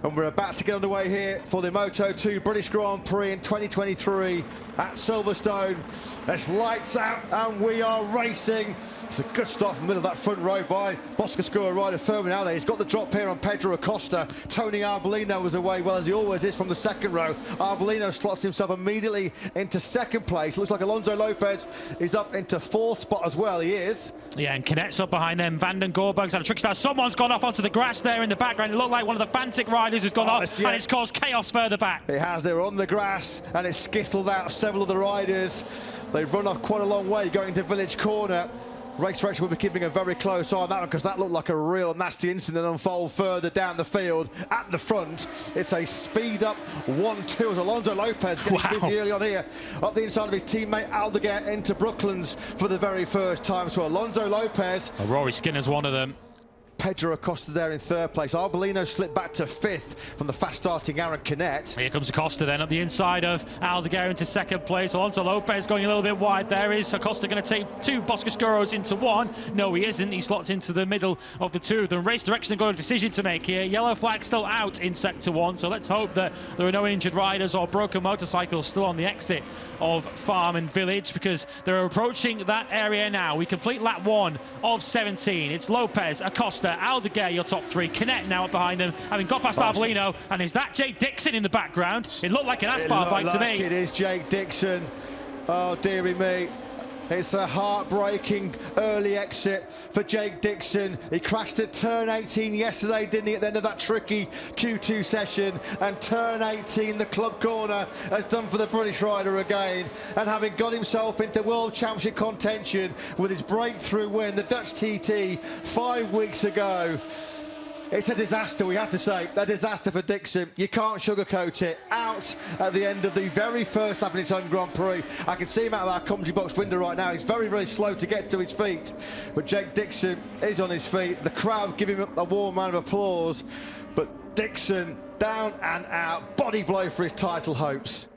And we're about to get underway here for the Moto2 British Grand Prix in 2023 at Silverstone. It's lights out and we are racing. It's a good start from the middle of that front row by Boscoscuro rider Fermin Aldeguer. He's got the drop here on Pedro Acosta. Tony Arbolino was away well, as he always is, from the second row. Arbolino slots himself immediately into second place. Looks like Alonso Lopez is up into fourth spot as well. He is. Yeah, and Canet's up behind them. Van den Goorberg's had a trick start. Someone's gone off onto the grass there in the background. It looked like one of the Fantic riders has gone off, and it's caused chaos further back. It has. They were on the grass, and it's skittled out several of the riders. They've run off quite a long way going to Village Corner. Race direction will be keeping a very close eye on that one, because that looked like a real nasty incident unfold further down the field. At the front, it's a speed-up 1-2 as Alonso Lopez getting busy early on here. Up the inside of his teammate Aldeguer into Brooklands for the very first time. So Alonso Lopez. Rory Skinner's one of them. Pedro Acosta there in third place. Arbolino slipped back to fifth from the fast-starting Aaron Canet. Here comes Acosta then up the inside of Aldeguer into second place. Alonso Lopez going a little bit wide there. Is Acosta going to take two Boscoscuros into one? No, he isn't. He slots into the middle of the two of them. Race direction have got a decision to make here. Yellow flag still out in sector one, so let's hope that there are no injured riders or broken motorcycles still on the exit of Farm and Village, because they're approaching that area now. We complete lap 1 of 17. It's Lopez, Acosta, Aldeguer, your top three. Canet now up behind them, having got past Arbolino. And is that Jake Dixon in the background? It looked like an Aspar bike to me. It is Jake Dixon. Oh, dearie me. It's a heartbreaking early exit for Jake Dixon. He crashed at turn 18 yesterday, didn't he, at the end of that tricky Q2 session. And turn 18, the club corner, has done for the British rider again. And having got himself into World Championship contention with his breakthrough win, the Dutch TT, 5 weeks ago. It's a disaster, we have to say. A disaster for Dixon. You can't sugarcoat it. Out at the end of the very first lap in his home Grand Prix. I can see him out of our commentary box window right now. He's very, very slow to get to his feet. But Jake Dixon is on his feet. The crowd give him a warm round of applause. But Dixon down and out. Body blow for his title hopes.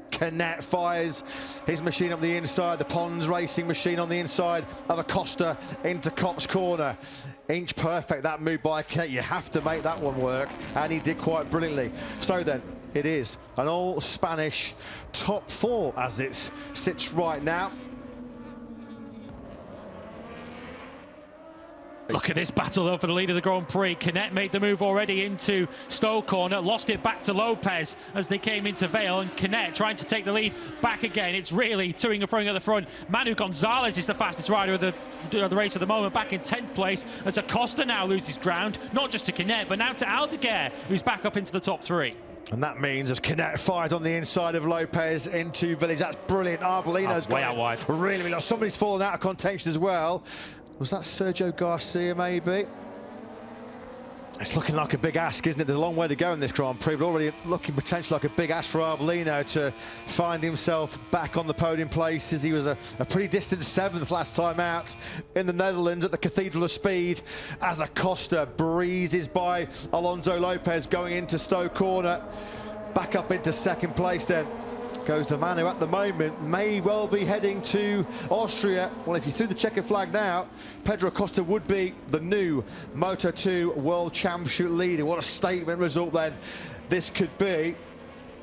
Canet fires his machine up the inside. The Pons racing machine on the inside of Acosta into Copse Corner. Inch perfect, that move by Canet. You have to make that one work, and he did quite brilliantly. So then, it is an all-Spanish top 4 as it sits right now. Look at this battle though for the lead of the Grand Prix. Canet made the move already into Stowe Corner, lost it back to Lopez as they came into Vale, and Canet trying to take the lead back again. It's really toing and froing at the front. Manu Gonzalez is the fastest rider of the race at the moment, back in 10th place, as Acosta now loses ground, not just to Canet, but now to Aldeguer, who's back up into the top 3. And that means as Canet fires on the inside of Lopez into Village, that's brilliant. Arbolino's way out wide. Really, somebody's fallen out of contention as well. Was that Sergio Garcia, maybe? It's looking like a big ask, isn't it? There's a long way to go in this Grand Prix, but already looking potentially like a big ask for Arbolino to find himself back on the podium places. He was a pretty distant 7th last time out in the Netherlands at the Cathedral of Speed, as Acosta breezes by Alonso Lopez going into Stowe Corner. Back up into second place then goes the man who at the moment may well be heading to Austria. Well, if you threw the checkered flag now, Pedro Acosta would be the new Moto2 World Championship leader. What a statement result then this could be.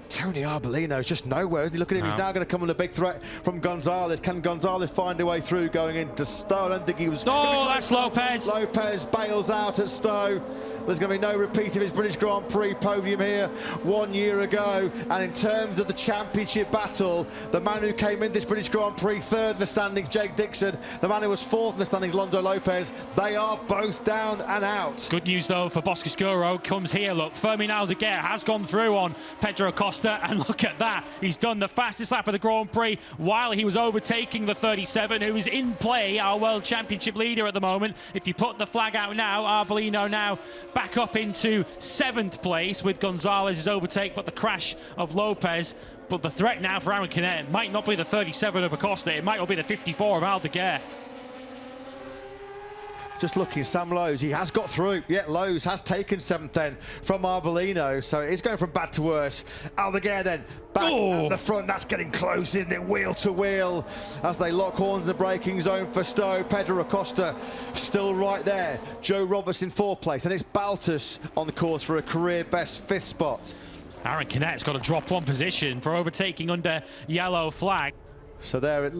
Tony Arbolino is just nowhere, isn't he? Look at him, he's now going to come on a big threat from Gonzalez. Can Gonzalez find a way through going into Stowe? I don't think he was... Oh, that's Lopez. Lopez bails out at Stowe. There's going to be no repeat of his British Grand Prix podium here 1 year ago. And in terms of the championship battle, the man who came in this British Grand Prix 3rd in the standings, Jake Dixon. The man who was 4th in the standings, Alonso Lopez. They are both down and out. Good news, though, for Boscoscuro comes here. Look, Fermin Aldeguer has gone through on Pedro Acosta, and look at that. He's done the fastest lap of the Grand Prix while he was overtaking the 37, who is in play, our World Championship leader at the moment. If you put the flag out now, Arbolino now back up into 7th place with Gonzalez's overtake, but the crash of Lopez. But the threat now for Aaron Canet might not be the 37 of Acosta, it might well be the 54 of Aldeguer. Just looking, Sam Lowes, he has got through. Yeah, Lowes has taken 7th then from Arbolino, so it is going from bad to worse. Aldeguer then back at the front. That's getting close, isn't it? Wheel to wheel as they lock horns in the braking zone for Stowe. Pedro Acosta still right there. Joe Roberts in 4th place, and it's Baltus on the course for a career best 5th spot. Aaron Canette's got to drop 1 position for overtaking under yellow flag. So there,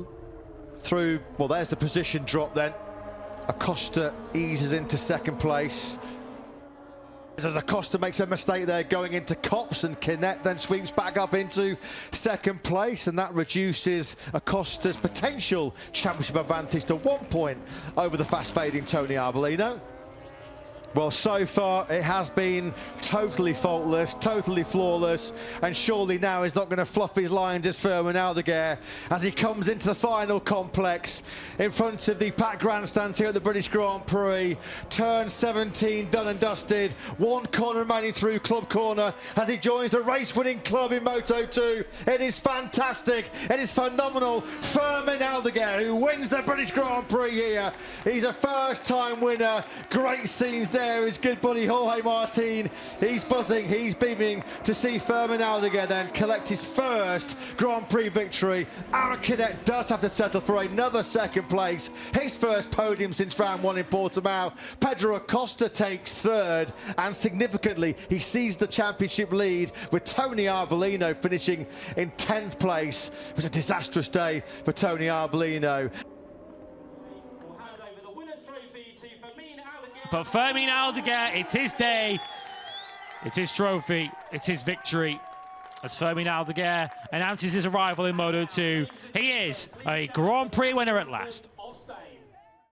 through, well, there's the position drop then. Acosta eases into 2nd place. As Acosta makes a mistake there going into Copse, and Canette then sweeps back up into 2nd place, and that reduces Acosta's potential championship advantage to 1 point over the fast fading Tony Arbolino. Well, so far it has been totally faultless, totally flawless, and surely now he's not going to fluff his lines as Fermin Aldeguer as he comes into the final complex in front of the packed grandstand here at the British Grand Prix. Turn 17 done and dusted, 1 corner remaining through Club Corner as he joins the race-winning club in Moto2. It is fantastic, it is phenomenal. Fermin Aldeguer, who wins the British Grand Prix here. He's a first-time winner. Great scenes there. His good buddy Jorge Martin, he's buzzing, he's beaming to see Fermin Aldeguer then collect his 1st Grand Prix victory. Aaron Canette does have to settle for another 2nd place, his 1st podium since round 1 in Portimao. Pedro Acosta takes 3rd, and significantly he sees the championship lead with Tony Arbolino finishing in 10th place. It was a disastrous day for Tony Arbolino. But Fermin Aldeguer, it's his day, it's his trophy, it's his victory. As Fermin Aldeguer announces his arrival in Moto2, he is a Grand Prix winner at last.